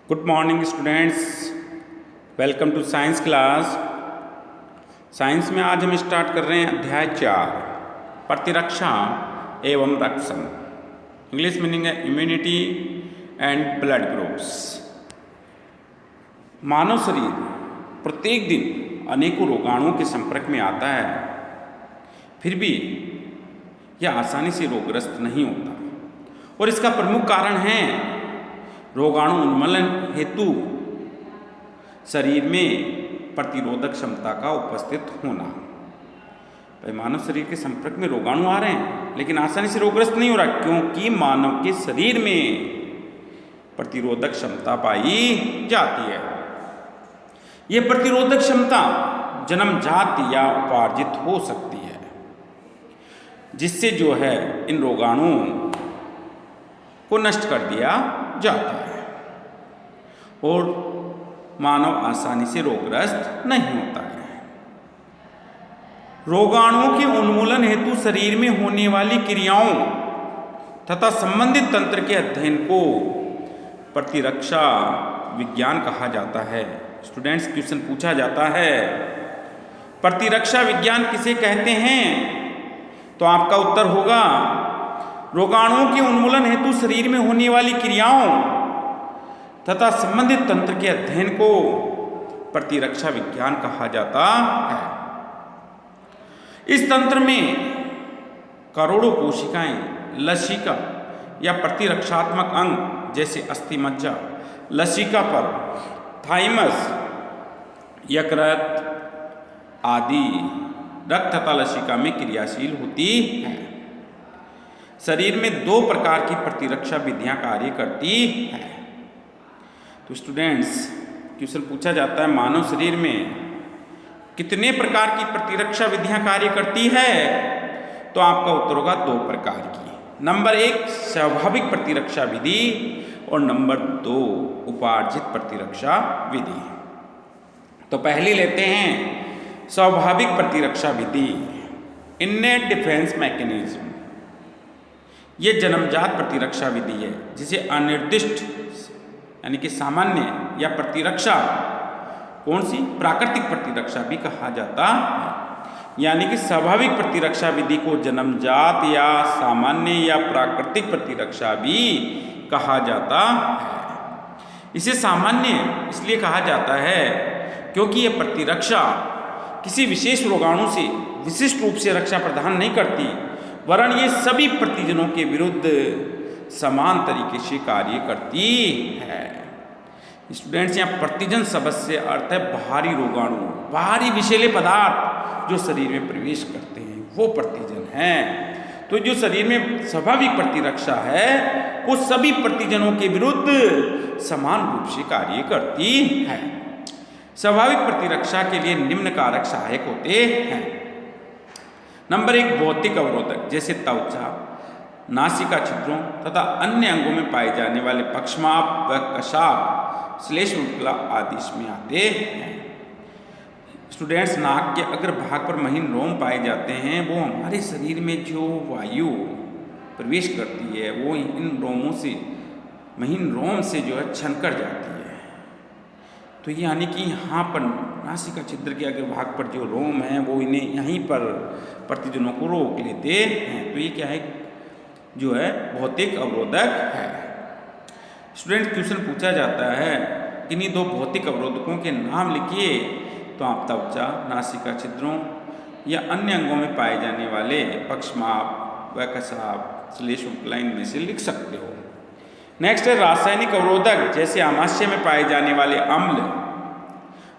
Good morning students, welcome to science class. Science में आज हम स्टार्ट कर रहे हैं अध्याय 4 प्रतिरक्षा एवं रक्षण। इंग्लिश मीनिंग है इम्यूनिटी एंड ब्लड ग्रुप्स। मानव शरीर प्रत्येक दिन अनेकों रोगाणुओं के संपर्क में आता है, फिर भी यह आसानी से रोगग्रस्त नहीं होता और इसका प्रमुख कारण है रोगाणु उन्मूलन हेतु शरीर में प्रतिरोधक क्षमता का उपस्थित होना। भाई मानव शरीर के संपर्क में रोगाणु आ रहे हैं लेकिन आसानी से रोगग्रस्त नहीं हो रहा, क्योंकि मानव के शरीर में प्रतिरोधक क्षमता पाई जाती है। यह प्रतिरोधक क्षमता जन्मजात या उपार्जित हो सकती है, जिससे जो है इन रोगाणुओं को नष्ट कर दिया जाता है और मानव आसानी से रोगग्रस्त नहीं होता है। रोगाणुओं के उन्मूलन हेतु शरीर में होने वाली क्रियाओं तथा संबंधित तंत्र के अध्ययन को प्रतिरक्षा विज्ञान कहा जाता है। स्टूडेंट्स, क्वेश्चन पूछा जाता है प्रतिरक्षा विज्ञान किसे कहते हैं, तो आपका उत्तर होगा रोगाणुओं के उन्मूलन हेतु शरीर में होने वाली क्रियाओं तथा संबंधित तंत्र के अध्ययन को प्रतिरक्षा विज्ञान कहा जाता है। इस तंत्र में करोड़ों कोशिकाएं लसिका या प्रतिरक्षात्मक अंग जैसे अस्थिमज्जा, लसिका पर थाइमस, यकृत आदि रक्त तथा लसिका में क्रियाशील होती है। शरीर में 2 प्रकार की प्रतिरक्षा विधियां कार्य करती है। तो स्टूडेंट्स, क्वेश्चन पूछा जाता है मानव शरीर में कितने प्रकार की प्रतिरक्षा विधियां कार्य करती है, तो आपका उत्तर होगा 2 प्रकार की। नंबर 1 स्वाभाविक प्रतिरक्षा विधि और नंबर 2 उपार्जित प्रतिरक्षा विधि। तो पहली लेते हैं स्वाभाविक प्रतिरक्षा विधि, इन्नेट डिफेंस मैकेनिज्म। यह जन्मजात प्रतिरक्षा विधि है जिसे अनिर्दिष्ट यानी कि सामान्य या प्रतिरक्षा कौन सी प्राकृतिक प्रतिरक्षा भी कहा जाता है। यानी कि स्वाभाविक प्रतिरक्षा विधि को जन्मजात या सामान्य या प्राकृतिक प्रतिरक्षा भी कहा जाता है। इसे सामान्य इसलिए कहा जाता है क्योंकि यह प्रतिरक्षा किसी विशेष रोगाणु से विशिष्ट रूप से रक्षा प्रदान नहीं करती, वरन ये सभी प्रतिजनों के विरुद्ध समान तरीके से कार्य करती है। स्टूडेंट्स, यहाँ प्रतिजन शब्द से अर्थ है बाहरी रोगाणु, बाहरी विषैले पदार्थ जो शरीर में प्रवेश करते हैं वो प्रतिजन हैं। तो जो शरीर में स्वाभाविक प्रतिरक्षा है वो सभी प्रतिजनों के विरुद्ध समान रूप से कार्य करती है। स्वाभाविक प्रतिरक्षा के लिए निम्न कारक सहायक होते हैं। नंबर 1 भौतिक अवरोधक जैसे त्वचा, नासिका छिद्रों तथा अन्य अंगों में पाए जाने वाले पक्षमाप व कशाप, श्लेष उपकला आदि इसमें आते हैं। स्टूडेंट्स, नाक के अग्रभाग पर महीन रोम पाए जाते हैं। वो हमारे शरीर में जो वायु प्रवेश करती है वो इन रोमों से, महीन रोम से जो है छनकर जाती है। तो यानी कि यहाँ पर नासिका छिद्र के अग्रभाग पर जो रोम है वो इन्हें यहीं पर प्रतिजनों को रोक लेते हैं। तो ये क्या है, जो है भौतिक अवरोधक है। स्टूडेंट, क्वेश्चन पूछा जाता है इन्हीं 2 भौतिक अवरोधकों के नाम लिखिए, तो आप त्वचा, नासिका छिद्रों या अन्य अंगों में पाए जाने वाले पक्षमाप व कशाप, श्लेष उपकला में से लिख सकते हो। नेक्स्ट है रासायनिक अवरोधक जैसे आमाशय में पाए जाने वाले अम्ल,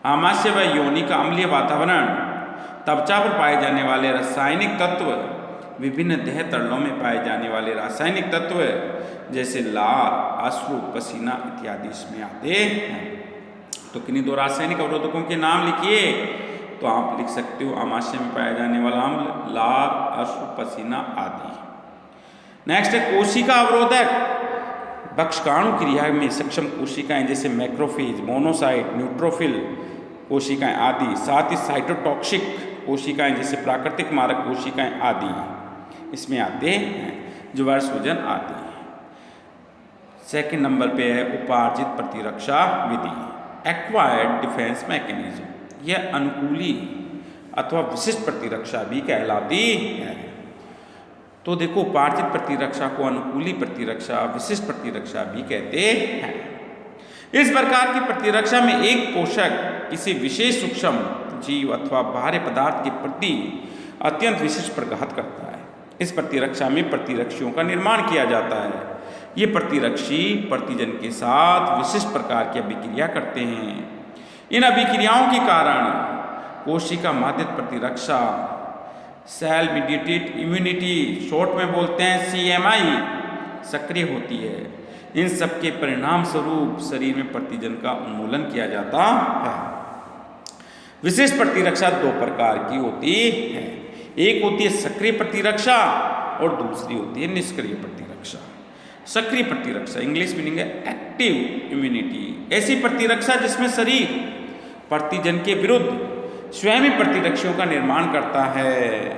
आमाशय व योनि का अम्लीय वातावरण, त्वचा पर पाए जाने वाले रासायनिक तत्व, विभिन्न देह तलों में पाए जाने वाले रासायनिक तत्व जैसे लार, अश्रु, पसीना इत्यादि इसमें आते हैं। तो किन्हीं 2 रासायनिक अवरोधकों के नाम लिखिए, तो आप लिख सकते हो आमाशय में पाया जाने वाला अम्ल, लार, अश्रु, पसीना आदि। नेक्स्ट है कोशिका अवरोधक, भक्षकाणु क्रिया में सक्षम कोशिकाएं जैसे मैक्रोफेज, मोनोसाइट, न्यूट्रोफिल कोशिकाएं आदि, साथ ही साइटोटॉक्सिक कोशिकाएं जैसे प्राकृतिक मारक कोशिकाएं आदि इसमें आते हैं, जो वर्षभोजन आदि। सेकंड नंबर पे है उपार्जित प्रतिरक्षा विधि, एक्वायर्ड डिफेंस मैकेनिज्म, यह अनुकूली अथवा विशिष्ट प्रतिरक्षा भी कहलाती है। तो देखो उपार्जित प्रतिरक्षा को अनुकूली प्रतिरक्षा, विशिष्ट प्रतिरक्षा भी कहते हैं। इस प्रकार की प्रतिरक्षा में एक पोषक किसी विशेष सूक्ष्म जीव अथवा बाहरी पदार्थ के प्रति अत्यंत विशिष्ट प्रघात करता है। इस प्रतिरक्षा में प्रतिरक्षियों का निर्माण किया जाता है। ये प्रतिरक्षी प्रतिजन के साथ विशिष्ट प्रकार की अभिक्रिया करते हैं। इन अभिक्रियाओं के कारण कोशिका माध्यित प्रतिरक्षा, सेल मीडिएटेड इम्यूनिटी शॉर्ट में बोलते हैं CMI, सक्रिय होती है। इन सब के परिणाम स्वरूप शरीर में प्रतिजन का उन्मूलन किया जाता है। विशिष्ट प्रतिरक्षा दो प्रकार की होती है, एक होती है सक्रिय प्रतिरक्षा और दूसरी होती है निष्क्रिय प्रतिरक्षा। सक्रिय प्रतिरक्षा इंग्लिश मीनिंग है एक्टिव इम्यूनिटी, ऐसी प्रतिरक्षा जिसमें शरीर प्रतिजन के विरुद्ध स्वयं ही प्रतिरक्षियों का निर्माण करता है।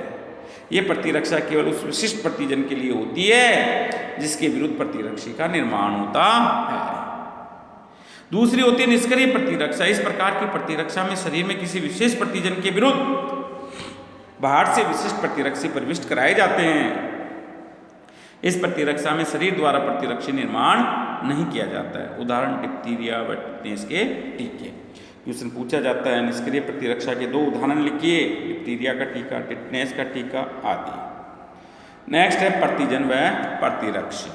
ये प्रतिरक्षा केवल उस विशिष्ट प्रतिजन के लिए होती है जिसके विरुद्ध प्रतिरक्षी का निर्माण होता है। दूसरी होती है निष्क्रिय प्रतिरक्षा। इस प्रकार की प्रतिरक्षा में शरीर में किसी विशेष प्रतिजन के विरुद्ध बाहर से विशिष्ट प्रतिरक्षी प्रविष्ट कराए जाते हैं। इस प्रतिरक्षा में शरीर द्वारा प्रतिरक्षी निर्माण नहीं किया जाता है। उदाहरण डिप्थीरिया व टिटनेस के टीके। क्वेश्चन पूछा जाता है निष्क्रिय प्रतिरक्षा के दो उदाहरण लिखिए, डिप्थीरिया का टीका, टिटनेस का टीका आदि। नेक्स्ट है प्रतिजन व प्रतिरक्षी।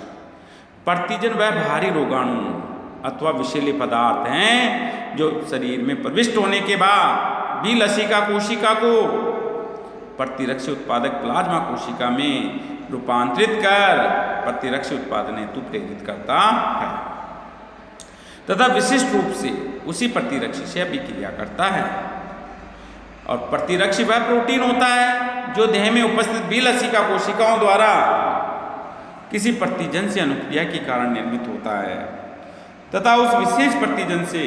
प्रतिजन व बाहरी रोगाणु अथवा विषैले पदार्थ हैं जो शरीर में प्रविष्ट होने के बाद भी लसिका कोशिका को प्रतिरक्षी उत्पादक प्लाज्मा कोशिका में रूपांतरित कर प्रतिरक्षी उत्पादन हेतु प्रेरित करता है तथा विशिष्ट रूप से उसी प्रतिरक्षी से अभिक्रिया करता है। और प्रतिरक्षी वह प्रोटीन होता है जो देह में उपस्थित बी लसिका कोशिकाओं द्वारा किसी प्रतिजन से अनुक्रिया के कारण निर्मित होता है तथा उस विशेष प्रतिजन से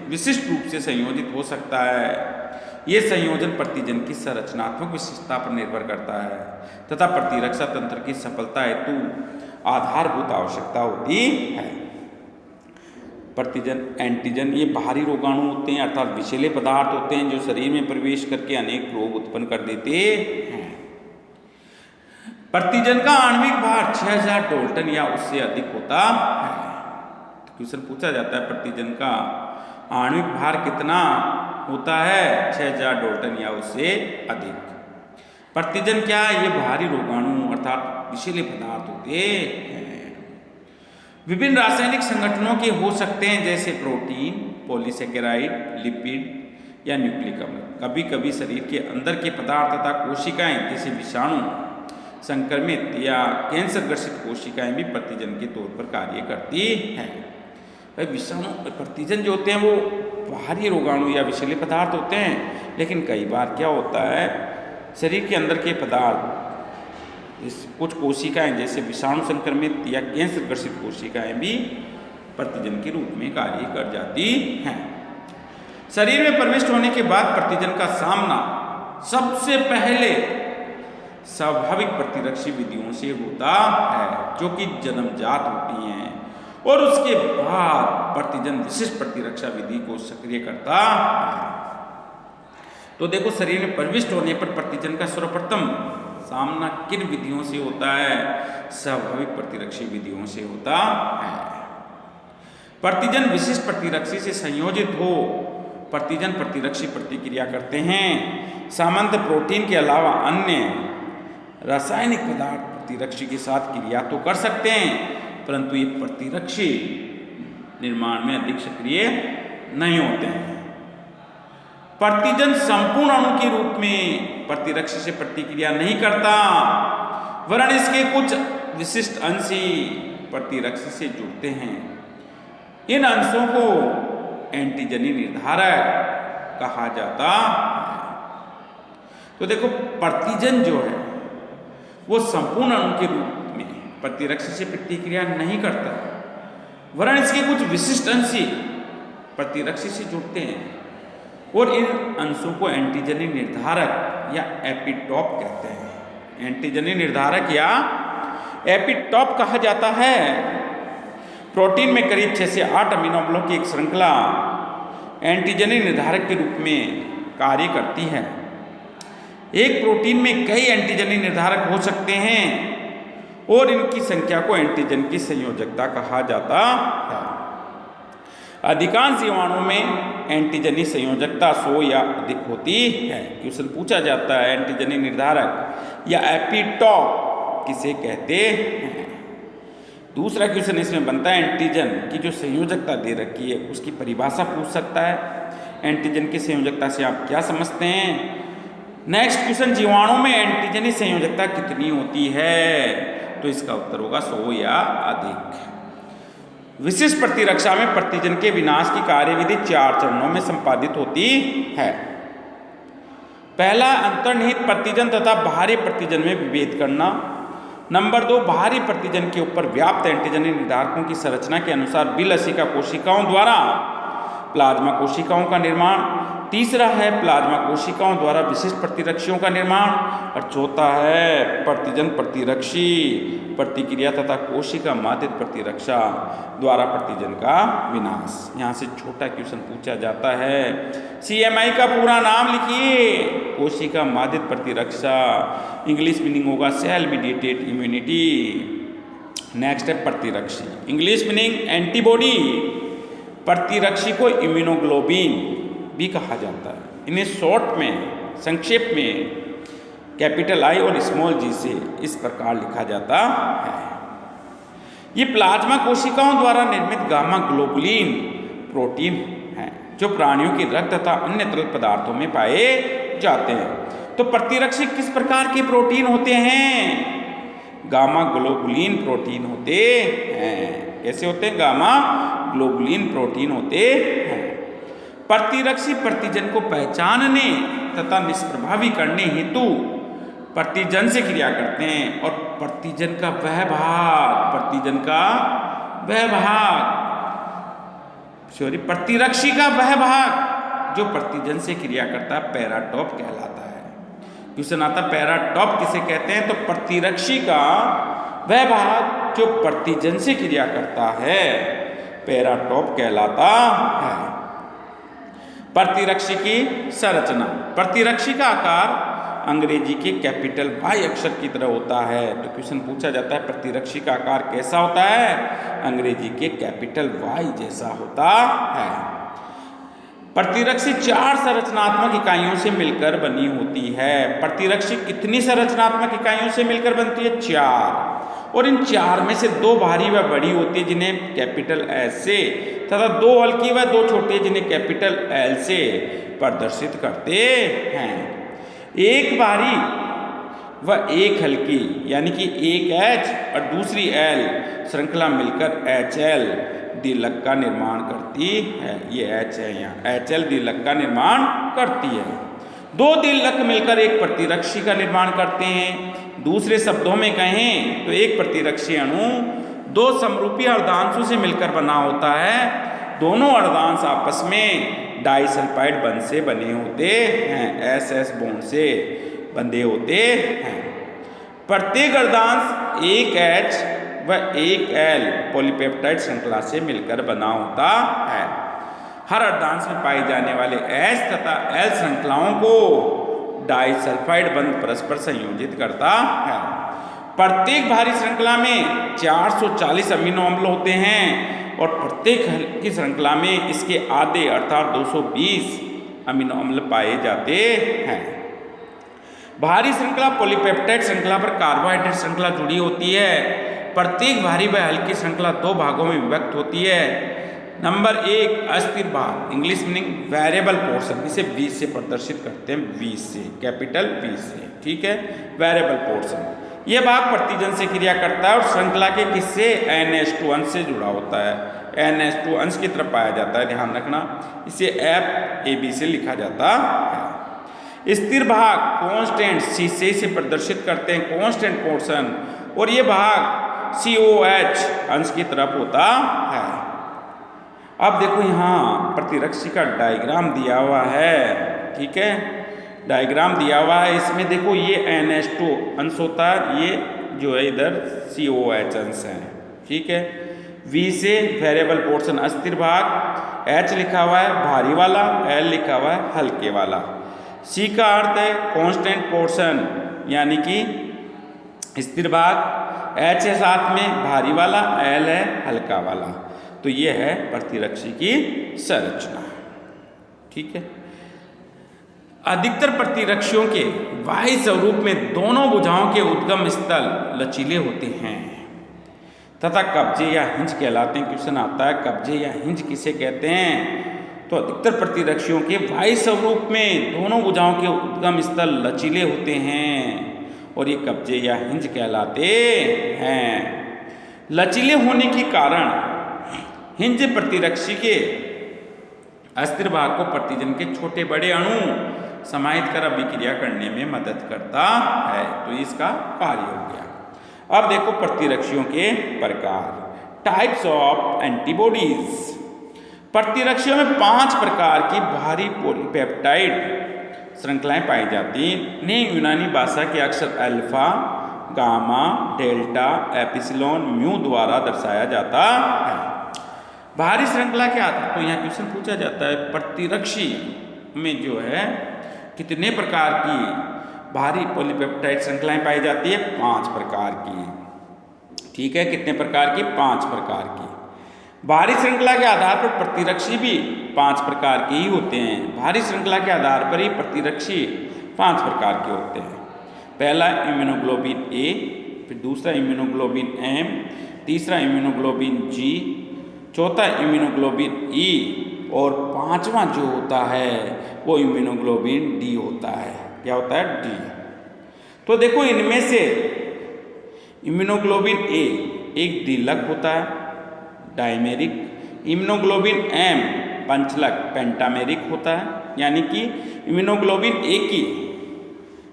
विशिष्ट रूप से संयोजित हो सकता है। ये संयोजन प्रतिजन की संरचनात्मक विशेषता पर निर्भर करता है तथा प्रतिरक्षा तंत्र की सफलता हेतु आधारभूत आवश्यकता होती है। प्रतिजन एंटीजन ये बाहरी रोगाणु होते हैं अर्थात विषैले पदार्थ होते हैं जो शरीर में प्रवेश करके अनेक रोग उत्पन्न कर देते हैं। प्रतिजन का आणविक भार 6000 डाल्टन या उससे अधिक होता है। तो क्वेश्चन पूछा जाता है प्रतिजन का आणविक भार कितना होता है? 6000 डाल्टन या उससे अधिक। प्रतिजन क्या है? ये बाहरी रोगाणु अर्थात विषैले पदार्थ होते हैं। विभिन्न रासायनिक संगठनों के हो सकते हैं जैसे प्रोटीन, पॉलीसेकेराइड, लिपिड या न्यूक्लिक अम्ल। कभी कभी शरीर के अंदर के पदार्थ तथा कोशिकाएं जैसे विषाणु संक्रमित या कैंसर ग्रसित कोशिकाएं भी प्रतिजन के तौर पर कार्य करती हैं। भाई विषाणु प्रतिजन जो होते हैं वो बाहरी रोगाणु या विषैले पदार्थ होते हैं, लेकिन कई बार क्या होता है शरीर के अंदर के पदार्थ कुछ कोशिकाएं जैसे विषाणु संक्रमित या कैंसर ग्रसित कोशिकाएं भी प्रतिजन के रूप में कार्य कर जाती हैं। शरीर में प्रविष्ट होने के बाद प्रतिजन का सामना सबसे पहले स्वाभाविक प्रतिरक्षी विधियों से होता है जो कि जन्मजात होती हैं और उसके बाद प्रतिजन विशिष्ट प्रतिरक्षा विधि को सक्रिय करता है। तो देखो शरीर में प्रविष्ट होने पर प्रतिजन का सर्वप्रथम सामना किन विधियों से होता है? स्वाभाविक प्रतिरक्षी विधियों से होता है। प्रतिजन विशिष्ट प्रतिरक्षी से संयोजित हो प्रतिजन प्रतिरक्षी प्रतिक्रिया करते हैं। सामान्य प्रोटीन के अलावा अन्य रासायनिक पदार्थ प्रतिरक्षी के साथ क्रिया तो कर सकते हैं, परंतु ये प्रतिरक्षी निर्माण में अधिक सक्रिय नहीं होते हैं। प्रतिजन संपूर्ण अणु के रूप में प्रतिरक्षी से प्रतिक्रिया नहीं करता, वरन इसके कुछ विशिष्ट अंश ही प्रतिरक्षी से जुड़ते हैं। इन अंशों को एंटीजनी निर्धारक कहा जाता है। तो देखो प्रतिजन जो है वो संपूर्ण अणु के रूप में प्रतिरक्षी से प्रतिक्रिया नहीं करता, वरन इसके कुछ विशिष्ट अंश ही प्रतिरक्षी से जुड़ते हैं और इन अंशों को एंटीजनी निर्धारक या एपिटॉप कहते हैं। एंटीजनी निर्धारक या एपिटॉप कहा जाता है। प्रोटीन में करीब 6 से 8 अमीनो अम्लों की एक श्रृंखला एंटीजनी निर्धारक के रूप में कार्य करती है। एक प्रोटीन में कई एंटीजनी निर्धारक हो सकते हैं और इनकी संख्या को एंटीजन की संयोजकता कहा जाता है। अधिकांश जीवाणुओं में एंटीजनी संयोजकता 100 या अधिक होती है। क्वेश्चन पूछा जाता है एंटीजनी निर्धारक या एपिटॉप किसे कहते हैं। दूसरा क्वेश्चन इसमें बनता है एंटीजन की जो संयोजकता दे रखी है उसकी परिभाषा पूछ सकता है। एंटीजन की संयोजकता से आप क्या समझते हैं। नेक्स्ट क्वेश्चन, जीवाणु में एंटीजनी संयोजकता कितनी होती है, तो इसका उत्तर होगा 100 या अधिक। विशिष्ट प्रतिरक्षा में प्रतिजन के विनाश की कार्यविधि 4 चरणों में संपादित होती है। पहला, अंतर्निहित प्रतिजन तथा बाहरी प्रतिजन में विभेद करना। नंबर 2, बाहरी प्रतिजन के ऊपर व्याप्त एंटीजनी निर्धारकों की संरचना के अनुसार बिलसिका कोशिकाओं द्वारा प्लाज्मा कोशिकाओं का निर्माण। तीसरा है प्लाज्मा कोशिकाओं द्वारा विशिष्ट प्रतिरक्षियों का निर्माण। और चौथा है प्रतिजन प्रतिरक्षी प्रतिक्रिया तथा कोशिका माध्यित प्रतिरक्षा द्वारा प्रतिजन का विनाश। यहाँ से छोटा क्वेश्चन पूछा जाता है, CMI का पूरा नाम लिखिए। कोशिका माध्यित प्रतिरक्षा, इंग्लिश मीनिंग होगा सेल मीडिएटेड इम्यूनिटी। नेक्स्ट है प्रतिरक्षी, इंग्लिश मीनिंग एंटीबॉडी। प्रतिरक्षी को इम्यूनोग्लोबिन भी कहा जाता है। इन्हें शॉर्ट में, संक्षेप में कैपिटल I और स्मॉल g से इस प्रकार लिखा जाता है। ये प्लाज्मा कोशिकाओं द्वारा निर्मित गामा ग्लोबुलिन प्रोटीन हैं जो प्राणियों की रक्त तथा अन्य तरल पदार्थों में पाए जाते हैं। तो प्रतिरक्षी किस प्रकार के प्रोटीन होते हैं? गामा ग्लोबुलिन प्रोटीन होते हैं। कैसे होते हैं? गामा ग्लोबुलिन प्रोटीन होते हैं। प्रतिरक्षी प्रतिजन को पहचानने तथा निष्प्रभावी करने हेतु प्रतिजन से क्रिया करते हैं। और प्रतिजन का वह भाग प्रतिरक्षी का वह भाग जो प्रतिजन से क्रिया करता है पैराटॉप कहलाता है। क्वेश्चन आता पैराटॉप किसे कहते हैं, तो प्रतिरक्षी का वह भाग जो प्रतिजन से क्रिया करता है पैराटॉप कहलाता है। प्रतिरक्षी की संरचना, प्रतिरक्षी का आकार अंग्रेजी के कैपिटल Y अक्षर की तरह होता है। तो क्वेश्चन पूछा जाता है प्रतिरक्षी का आकार कैसा होता है? अंग्रेजी के कैपिटल Y जैसा होता है। प्रतिरक्षी 4 संरचनात्मक इकाइयों से मिलकर बनी होती है। प्रतिरक्षी कितनी संरचनात्मक इकाइयों से मिलकर बनती है? 4। और इन 4 में से 2 भारी व बड़ी होती है जिन्हें कैपिटल S से, तथा 2 हल्की व 2 छोटी जिन्हें कैपिटल L से प्रदर्शित करते हैं। एक भारी व एक हल्की यानी कि एक H और दूसरी L श्रृंखला मिलकर HL द्विलक का निर्माण करती है। ये H है, यहाँ HL द्विलक का निर्माण करती है। 2 द्विलक मिलकर एक प्रतिरक्षी का निर्माण करते हैं। दूसरे शब्दों में कहें तो एक प्रतिरक्षी अणु 2 समरूपी अर्धांशों से मिलकर बना होता है। दोनों अर्धांश आपस में डाइसल्फाइड बंध से बने होते हैं, SS बॉन्ड से बंधे होते हैं। प्रत्येक अर्धांश एक H व एक L पॉलीपेप्टाइड श्रृंखला से मिलकर बना होता है। हर अर्धांश में पाए जाने वाले H तथा L श्रृंखलाओं को डाइसल्फाइड बंध परस्पर संयोजित करता है। प्रत्येक भारी श्रृंखला में 440 अमीनो अम्ल होते हैं और प्रत्येक हल्की श्रृंखला में इसके आधे अर्थात 220 अमीनो अम्ल पाए जाते हैं। भारी श्रृंखला पॉलीपेप्टाइड श्रृंखला पर कार्बोहाइड्रेट श्रृंखला जुड़ी होती है। प्रत्येक भारी व हल्की श्रृंखला 2 भागों में विभक्त होती है। नंबर 1 अस्थिर भाग, इंग्लिश मीनिंग वेरिएबल पोर्शन, इसे 20 से प्रदर्शित करते हैं, 20 से, कैपिटल 20 से, ठीक है, वेरिएबल पोर्शन। यह भाग प्रतिजन से क्रिया करता है और श्रृंखला के किससे? NH2 अंश से जुड़ा होता है। NH2 अंश की तरफ पाया जाता है, ध्यान रखना। इसे FAB से लिखा जाता है। स्थिर भाग कांस्टेंट C से प्रदर्शित करते हैं, कांस्टेंट पोर्शन, और ये भाग COH अंश की तरफ होता है। अब देखो यहाँ प्रतिरक्षी का डायग्राम दिया हुआ है, ठीक है, डायग्राम दिया हुआ है। इसमें देखो ये NH2 अंश होता है, ये जो है इधर COH अंश है, ठीक है। V से वेरिएबल पोर्शन अस्थिर भाग, H लिखा हुआ है भारी वाला, L लिखा हुआ है हल्के वाला। C का अर्थ है कांस्टेंट पोर्शन यानी कि स्थिर भाग, H है साथ में भारी वाला, L है हल्का वाला। तो ये है प्रतिरक्षी की संरचना। ठीक है। अधिकतर प्रतिरक्षियों के बाह्य स्वरूप में दोनों भुजाओं के उद्गम स्थल लचीले होते हैं तथा कब्जे या हिंज कहलाते हैं। क्वेश्चन आता है कब्जे या हिंज किसे कहते हैं? तो अधिकतर प्रतिरक्षियों के बाह्य स्वरूप में दोनों भुजाओं के उद्गम स्थल लचीले होते हैं और ये कब्जे या हिंज कहलाते हैं। लचीले होने के कारण हिंज प्रतिरक्षी के अस्थिर भाग को प्रतिजन के छोटे बड़े अणु समाहित कर अभिक्रिया करने में मदद करता है। तो इसका कार्य हो गया। अब देखो प्रतिरक्षियों के प्रकार, टाइप्स ऑफ एंटीबॉडीज। प्रतिरक्षियों में 5 प्रकार की भारी पॉलीपेप्टाइड श्रृंखलाएं पाई जाती हैं। इन्हें यूनानी भाषा के अक्षर alpha, gamma, delta, epsilon, mu द्वारा दर्शाया जाता है। भारी श्रृंखला के आधार पर यहाँ क्वेश्चन पूछा जाता है प्रतिरक्षी में जो है कितने प्रकार की भारी पॉलीपेप्टाइड श्रृंखलाएं पाई जाती है? 5 प्रकार की। ठीक है, कितने प्रकार की? 5 प्रकार की। भारी श्रृंखला के आधार पर प्रतिरक्षी भी 5 प्रकार के ही होते हैं। भारी श्रृंखला के आधार पर ही प्रतिरक्षी 5 प्रकार के होते हैं। पहला इम्यूनोग्लोबिन ए, फिर दूसरा इम्यूनोग्लोबिन एम, तीसरा इम्यूनोग्लोबिन जी, चौथा इम्यूनोग्लोबिन ई और 5वां जो होता है वो इम्यूनोग्लोबिन डी होता है। क्या होता है? डी। तो देखो इनमें से इम्यूनोग्लोबिन ए एक द्विलक होता है, डायमेरिक। इम्यूनोग्लोबिन एम पंचलक, पेंटामेरिक होता है। यानी कि इम्यूनोग्लोबिन ए की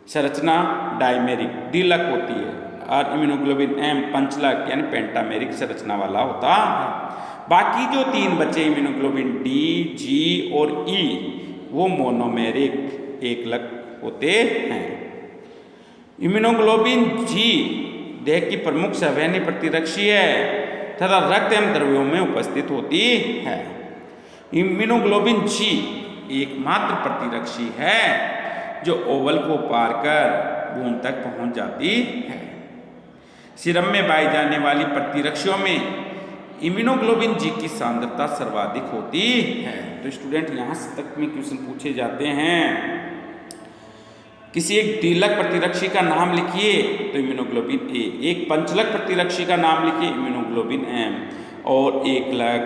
संरचना डायमेरिक द्विलक होती है और इम्यूनोग्लोबिन एम पंचलक यानी पेंटामेरिक संरचना वाला होता है। बाकी जो 3 बचे इम्यूनोग्लोबिन डी, जी और ई वो मोनोमेरिक एकलक होते हैं। इम्यूनोग्लोबिन जी देह की प्रमुख सवैनी प्रतिरक्षी है तथा रक्त एवं द्रव्यों में उपस्थित होती है। इम्यूनोग्लोबिन जी एकमात्र प्रतिरक्षी है जो ओवल को पार कर भ्रूण तक पहुंच जाती है। सीरम में पाई जाने वाली प्रतिरक्षियों में इम्यूनोग्लोबिन जी की सांद्रता सर्वाधिक होती है। तो स्टूडेंट यहाँ तक में क्वेश्चन पूछे जाते हैं, किसी एक द्विलक प्रतिरक्षी का नाम लिखिए तो इम्यूनोग्लोबिन ए, एक पंचलक प्रतिरक्षी का नाम लिखिए इम्यूनोग्लोबिन एम और एकलक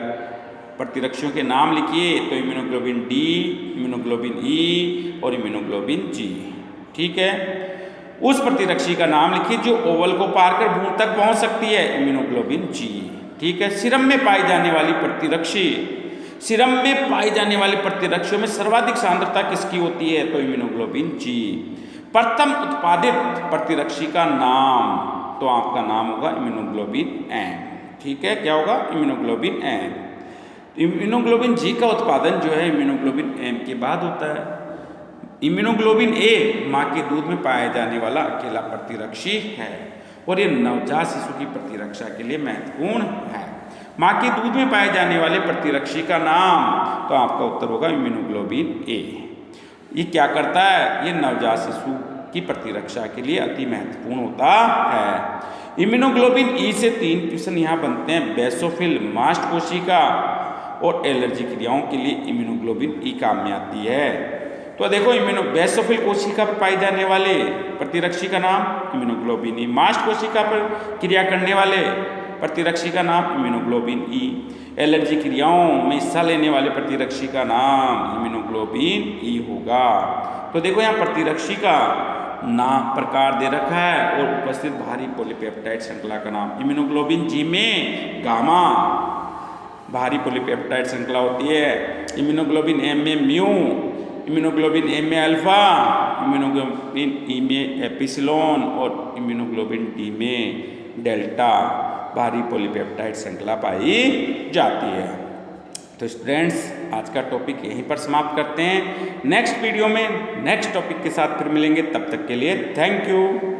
प्रतिरक्षियों के नाम लिखिए तो इम्यूनोग्लोबिन डी, इम्यूनोग्लोबिन ई और इम्यूनोग्लोबिन जी। ठीक है। उस प्रतिरक्षी का नाम लिखिए जो ओवल को पार कर भ्रूण तक पहुंच सकती है, इम्यूनोग्लोबिन जी। ठीक है। सीरम में पाई जाने वाली प्रतिरक्षी, सीरम में पाई जाने वाली प्रतिरक्षियों में सर्वाधिक सांद्रता किसकी होती है? तो इम्यूनोग्लोबिन जी। प्रथम उत्पादित प्रतिरक्षी का नाम, तो आपका नाम होगा इम्यूनोग्लोबिन एम। ठीक है, क्या होगा? Immunoglobulin M. इम्यूनोग्लोबिन जी का उत्पादन जो है इम्यूनोग्लोबिन एम के बाद होता है। इम्यूनोग्लोबिन ए माँ के दूध में पाया जाने वाला अकेला प्रतिरक्षी है और ये नवजात शिशु की प्रतिरक्षा के लिए महत्वपूर्ण है। माँ के दूध में पाए जाने वाले प्रतिरक्षी का नाम, तो आपका उत्तर होगा इम्यूनोग्लोबिन ए। ये क्या करता है? ये नवजात शिशु की प्रतिरक्षा के लिए अति महत्वपूर्ण होता है। इम्यूनोग्लोबिन ई से 3 क्वेश्चन यहाँ बनते हैं। बेसोफिल मास्ट कोशिका और एलर्जी क्रियाओं के लिए इम्यूनोग्लोबिन ई काम में आती है। तो देखो बेसोफिल कोशिका पर पाई जाने वाले प्रतिरक्षी का नाम इम्यूनोग्लोबिन ई, मास्ट कोशिका पर क्रिया करने वाले प्रतिरक्षी का नाम इम्यूनोग्लोबिन ई, एलर्जी क्रियाओं में हिस्सा लेने वाले प्रतिरक्षी का नाम इम्यूनोग्लोबिन ई होगा। तो देखो यहाँ प्रतिरक्षी का नाम प्रकार दे रखा है और उपस्थित भारी पॉलीपेप्टाइड श्रृंखला का नाम इम्यूनोग्लोबिन जी में गामा भारी पॉलीपेप्टाइड श्रृंखला होती है, इम्यूनोग्लोबिन एम में म्यू, इम्यूनोग्लोबिन एम में अल्फा, इम्यूनोग्लोबिन ई में एप्सिलॉन और इम्यूनोग्लोबिन डी में डेल्टा भारी पॉलीपेप्टाइड श्रृंखला पाई जाती है। तो स्टूडेंट्स आज का टॉपिक यहीं पर समाप्त करते हैं। नेक्स्ट वीडियो में नेक्स्ट टॉपिक के साथ फिर मिलेंगे, तब तक के लिए थैंक यू।